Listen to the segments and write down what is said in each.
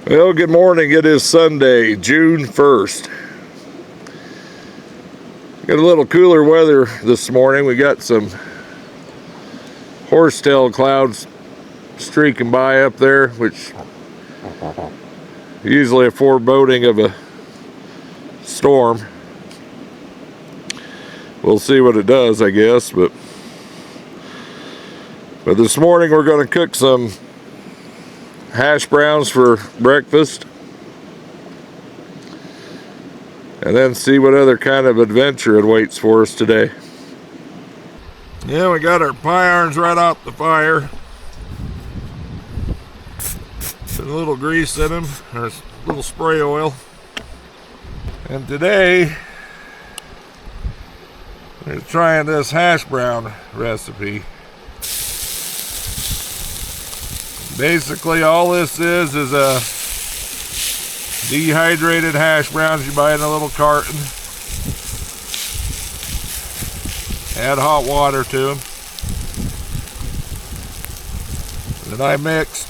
Well, good morning. It is Sunday, June 1st. Got a little cooler weather this morning. We got some horsetail clouds streaking by up there, which usually a foreboding of a storm. We'll see what it does, I guess. But this morning we're going to cook some hash browns for breakfast, and then see what other kind of adventure awaits for us today. Yeah, we got our pie irons right out the fire. Put a little grease in them, or a little spray oil. And today, we're trying this hash brown recipe. Basically, all this is a dehydrated hash browns you buy in a little carton. Add hot water to them. Then I mixed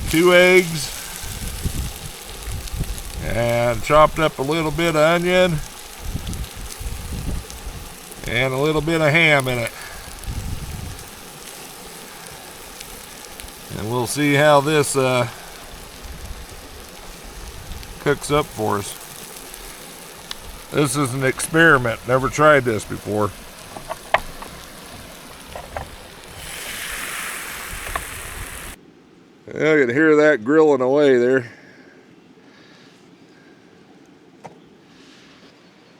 2 eggs and chopped up a little bit of onion and a little bit of ham in it. And we'll see how this cooks up for us. This is an experiment. Never tried this before. Yeah, you can hear that grilling away there.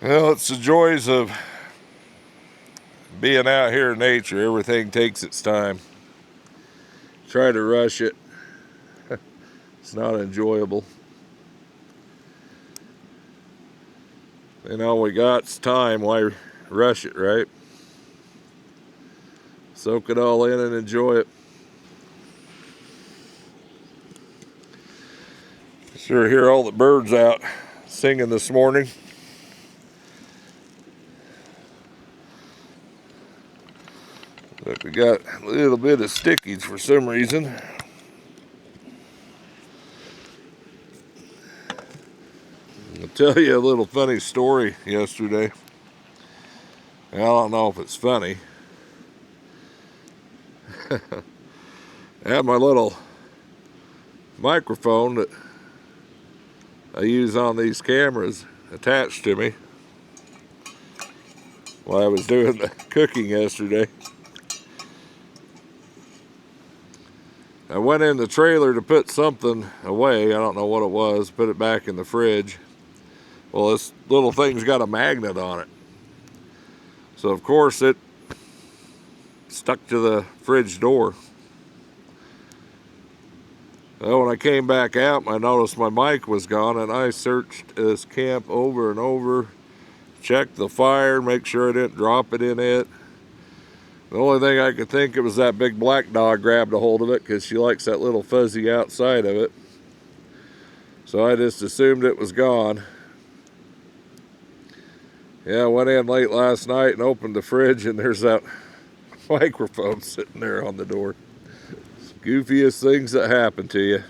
Well, it's the joys of being out here in nature. Everything takes its time. Try to rush it. It's not enjoyable. And all we got's time. Why rush it, right? Soak it all in and enjoy it. Sure hear all the birds out singing this morning. But we got a little bit of stickies for some reason. I'll tell you a little funny story yesterday. I don't know if it's funny. I had my little microphone that I use on these cameras attached to me while I was doing the cooking yesterday. I went in the trailer to put something away. I don't know what it was. Put it back in the fridge. Well, this little thing's got a magnet on it. So of course it stuck to the fridge door. Well, when I came back out, I noticed my mic was gone, and I searched this camp over and over, checked the fire, make sure I didn't drop it in it. The only thing I could think of was that big black dog grabbed a hold of it because she likes that little fuzzy outside of it. So I just assumed it was gone. Yeah, I went in late last night and opened the fridge, and there's that microphone sitting there on the door. It's the goofiest things that happen to you.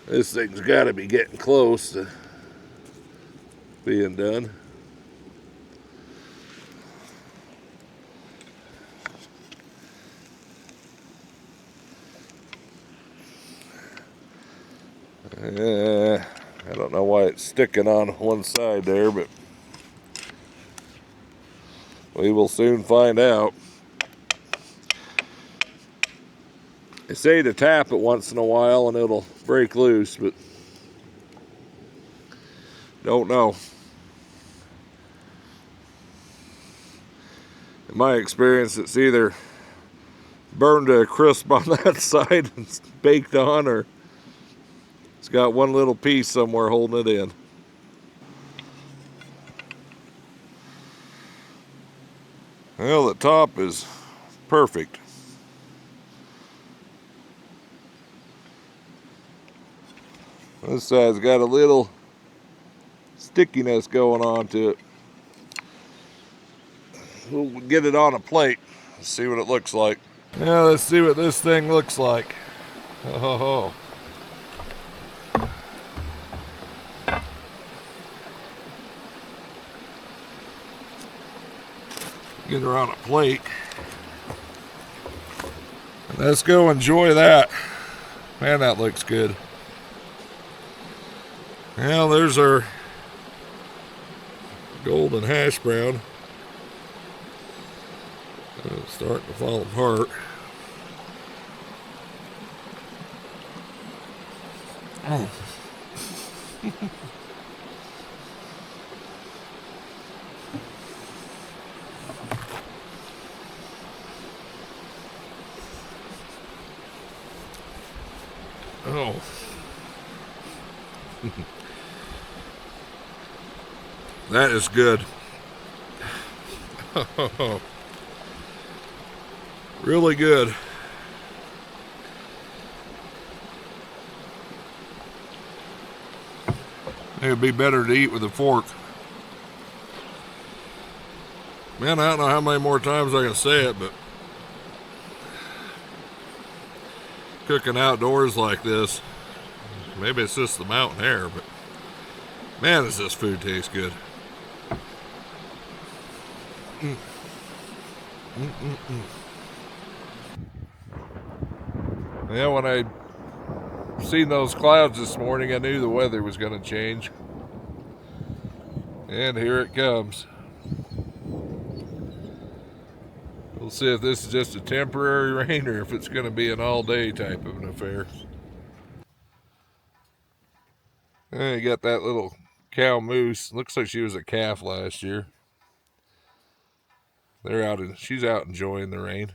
This thing's got to be getting close to being done. I don't know why it's sticking on one side there, but we will soon find out. They say to tap it once in a while and it'll break loose, but don't know. In my experience, it's either burned to a crisp on that side and baked on, or it's got one little piece somewhere holding it in. Well, the top is perfect. This side's got a little stickiness going on to it. we'll get it on a plate. Let's see what it looks like. Yeah, let's see what this thing looks like. Oh. Get her on a plate. Let's go enjoy that. Man, that looks good. Well, there's our golden hash brown. It's starting to fall apart. Oh. Oh. That is good. Really good. It would be better to eat with a fork. Man, I don't know how many more times I can say it, but cooking outdoors like this, maybe it's just the mountain air, but man, does this food taste good. Yeah, when I seen those clouds this morning, I knew the weather was going to change. And here it comes. We'll see if this is just a temporary rain or if it's going to be an all-day type of an affair. And you got that little cow moose. Looks like she was a calf last year. She's out enjoying the rain.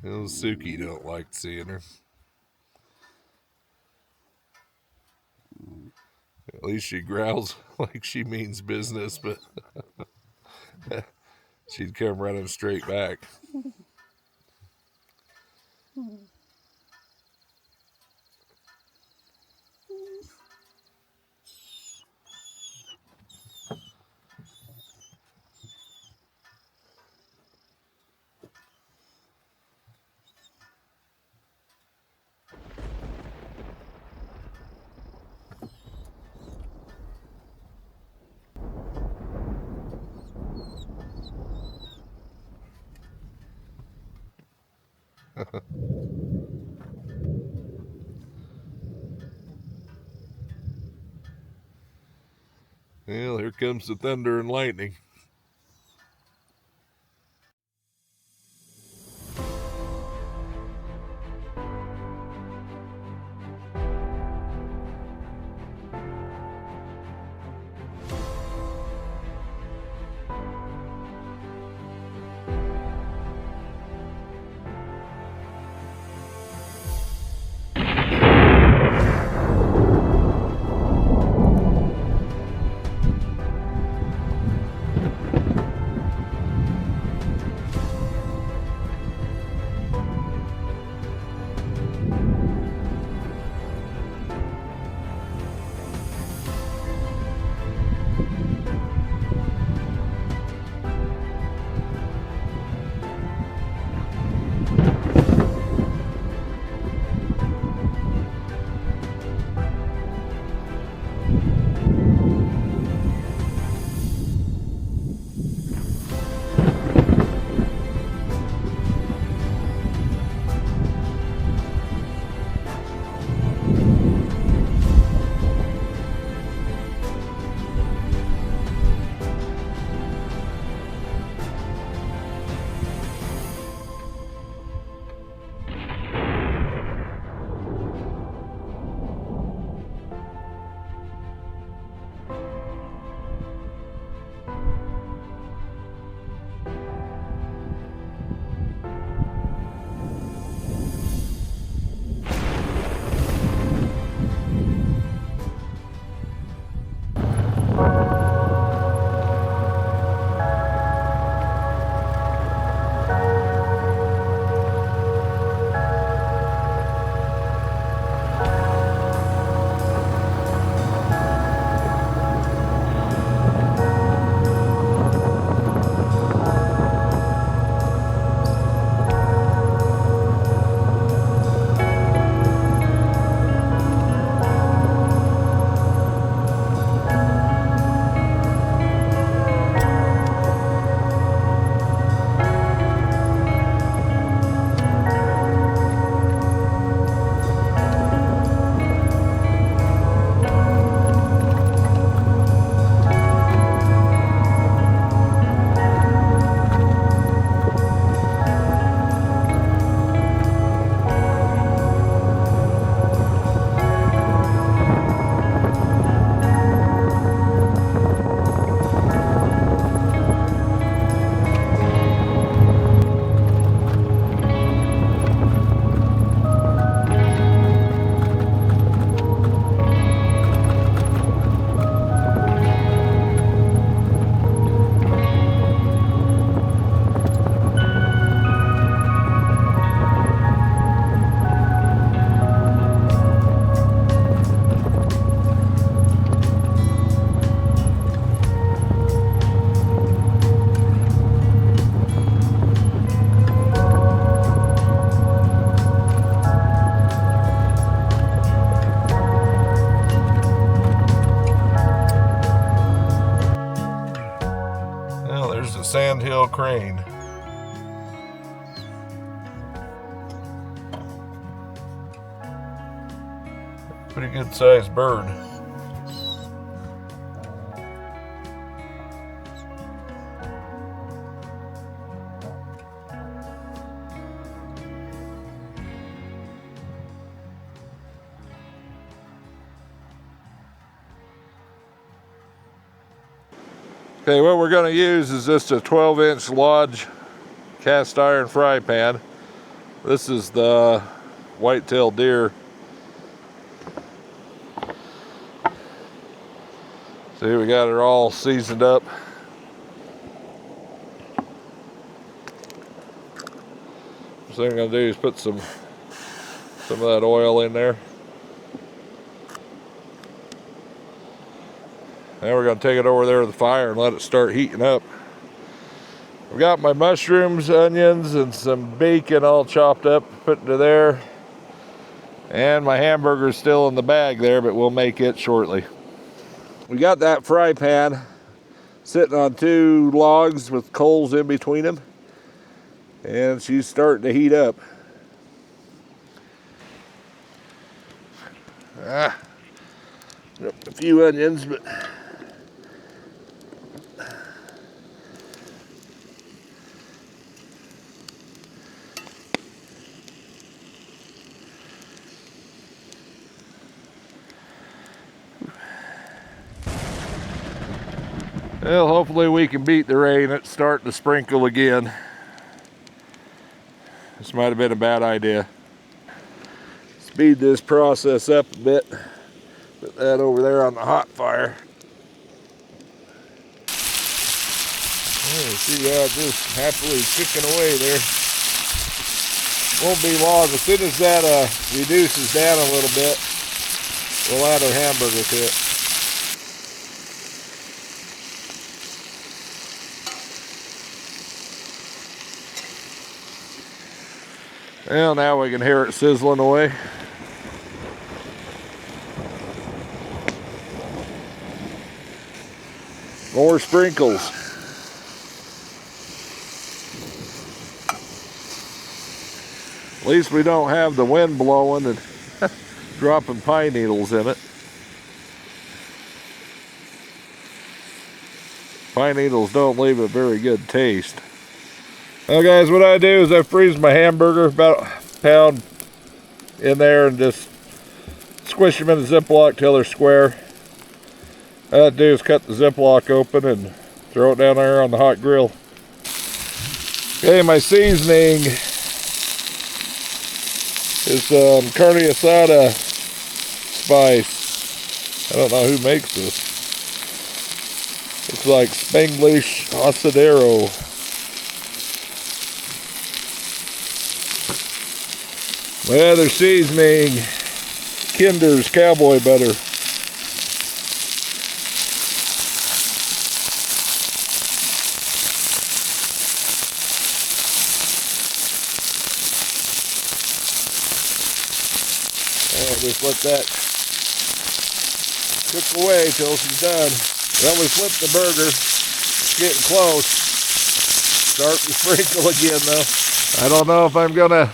Little Suki don't like seeing her. At least she growls like she means business, but she'd come running straight back. Well, here comes the thunder and lightning. white-tailed crane. Pretty good sized bird. Okay, what we're going to use is just a 12-inch Lodge cast iron fry pan. This is the white-tailed deer. See, we got it all seasoned up. First thing I'm going to do is put some of that oil in there. Now we're going to take it over there to the fire and let it start heating up. I've got my mushrooms, onions, and some bacon all chopped up, put into there. And my hamburger's still in the bag there, but we'll make it shortly. We got that fry pan sitting on 2 logs with coals in between them. And she's starting to heat up. A few onions, but well, hopefully we can beat the rain. It's starting to sprinkle again. This might have been a bad idea. Speed this process up a bit. Put that over there on the hot fire. Oh, see that just happily cooking away there. Won't be long. As soon as that reduces down a little bit, we'll add our hamburger to it. Well, now we can hear it sizzling away. More sprinkles. At least we don't have the wind blowing and dropping pine needles in it. Pine needles don't leave a very good taste. Well guys, what I do is I freeze my hamburger about a pound in there and just squish them in a Ziploc till they're square. All I do is cut the Ziploc open and throw it down there on the hot grill. Okay, my seasoning is carne asada spice. I don't know who makes this. It's like Spanglish Asadero. My other seasoning, Kinder's cowboy butter. And just let that cook away till she's done. Then we flip the burger. It's getting close. Start to sprinkle again though. I don't know if I'm gonna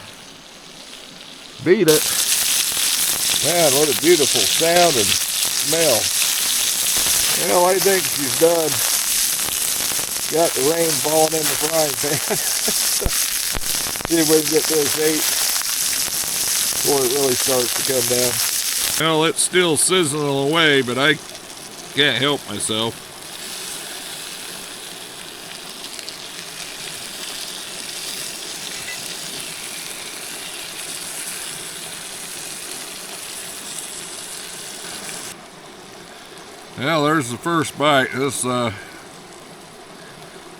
beat it. Man, what a beautiful sound and smell. Well, I think she's done. Got the rain falling in the frying pan. See if we can get this ate before it really starts to come down. Well, it's still sizzling away, but I can't help myself. Well, there's the first bite. Let's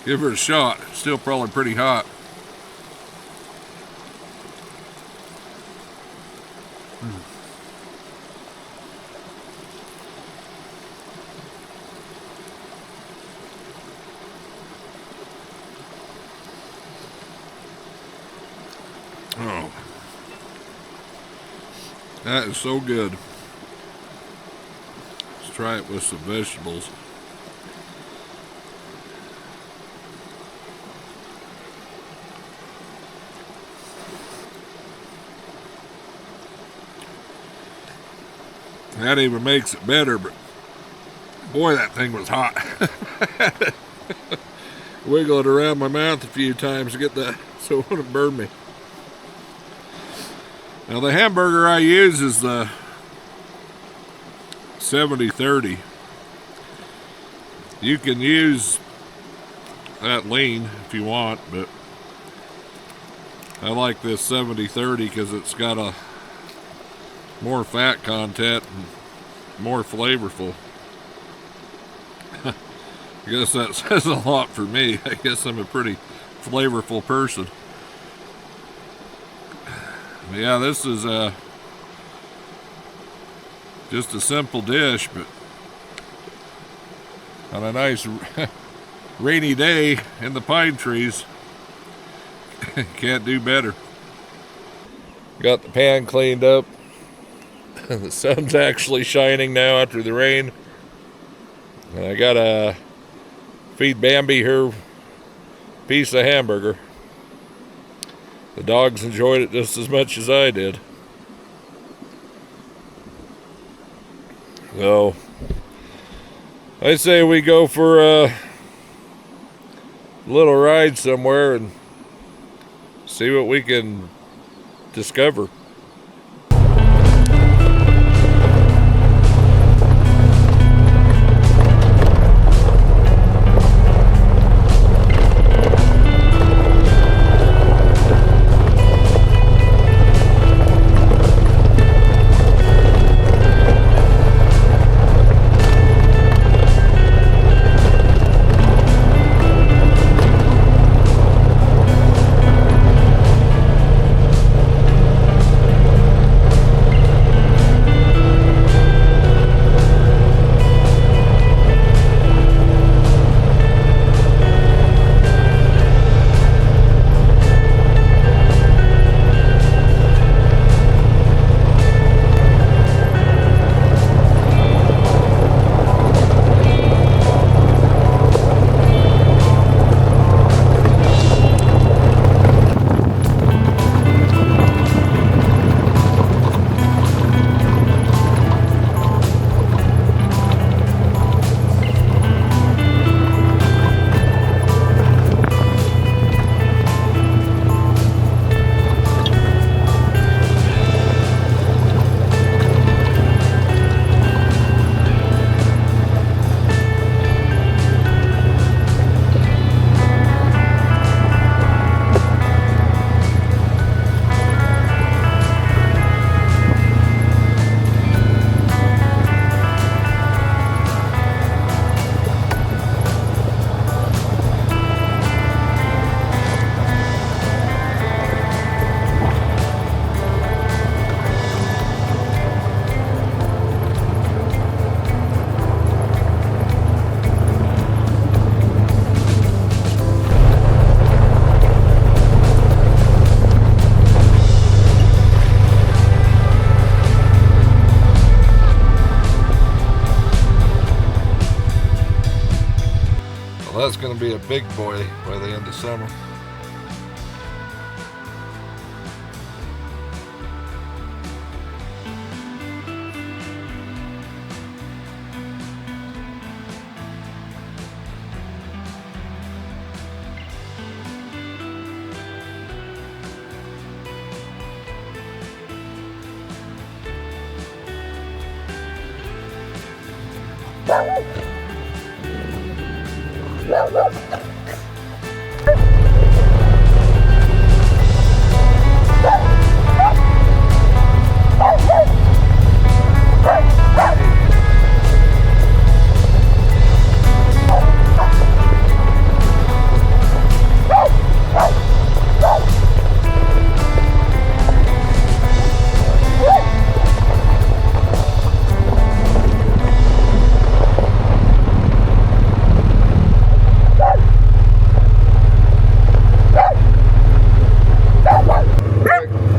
give her a shot. Still probably pretty hot. Oh, that is so good. Let's try it with some vegetables. That even makes it better, but boy, that thing was hot. Wiggle it around my mouth a few times to get that so it wouldn't burn me. Now the hamburger I use is the 70-30. You can use that lean if you want, but I like this 70-30 because it's got a more fat content and more flavorful. I guess that says a lot for me. I guess I'm a pretty flavorful person. But yeah, this is just a simple dish, but on a nice rainy day in the pine trees, can't do better. Got the pan cleaned up. The sun's actually shining now after the rain. And I gotta feed Bambi her piece of hamburger. The dogs enjoyed it just as much as I did. So I say we go for a little ride somewhere and see what we can discover. That's going to be a big boy by the end of summer.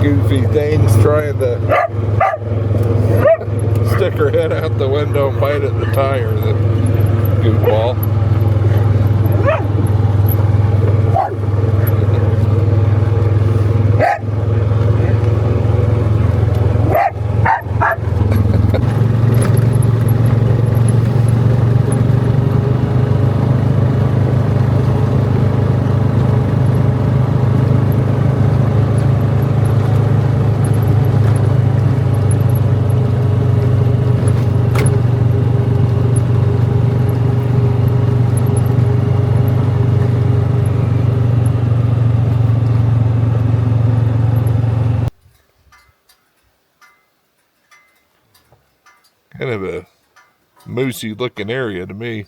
Goofy things trying to stick her head out the window and bite at the tire, the goofball. Kind of a moosey looking area to me.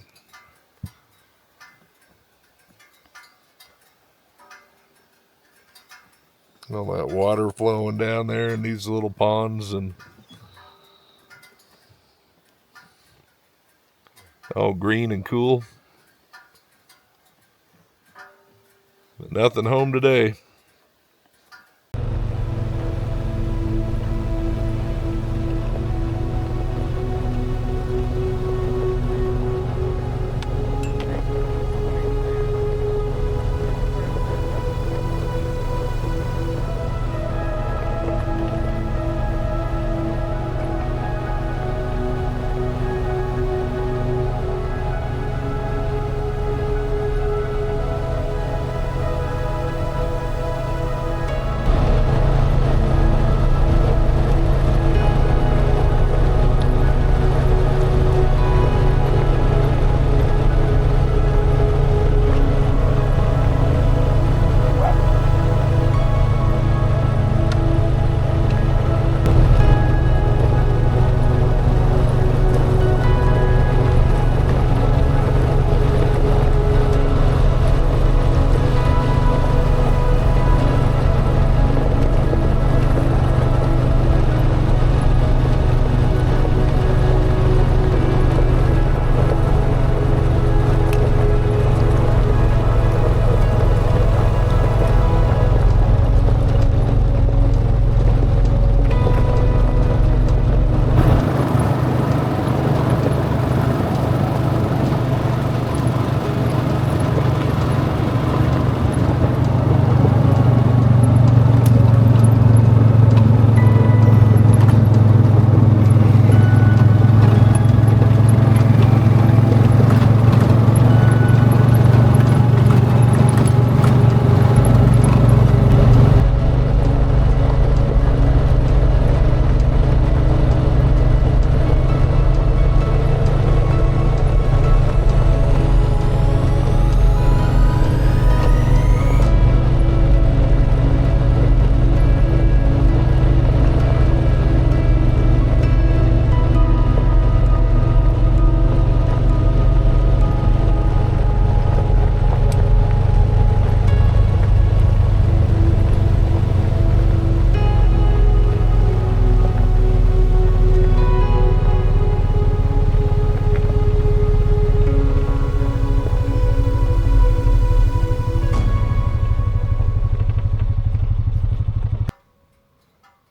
All that water flowing down there in these little ponds and all green and cool. But nothing home today.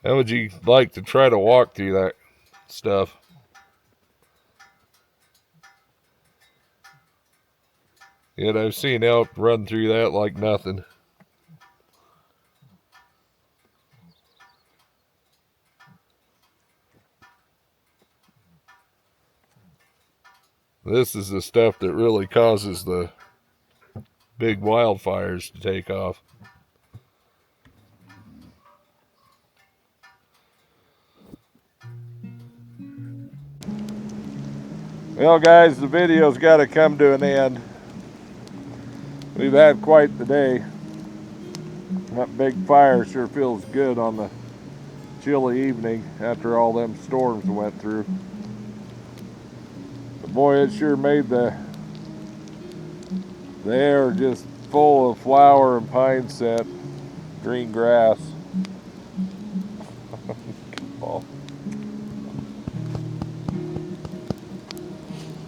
How would you like to try to walk through that stuff? Yet I've seen elk run through that like nothing. This is the stuff that really causes the big wildfires to take off. Well, guys, the video's got to come to an end. We've had quite the day. That big fire sure feels good on the chilly evening after all them storms went through. But boy, it sure made the air just full of flower and pine scent, green grass.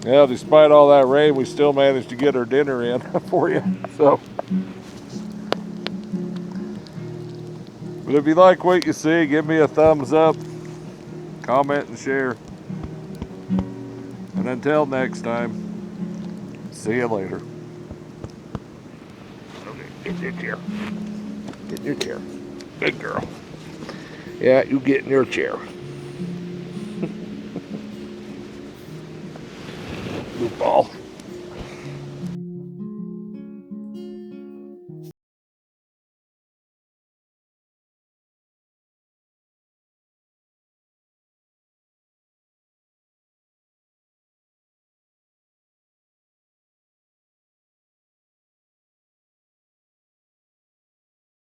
Yeah, despite all that rain, we still managed to get our dinner in for you. So, but if you like what you see, give me a thumbs up, comment and share. And until next time, see you later. Okay, get in your chair. Get in your chair. Good girl. Yeah, you get in your chair.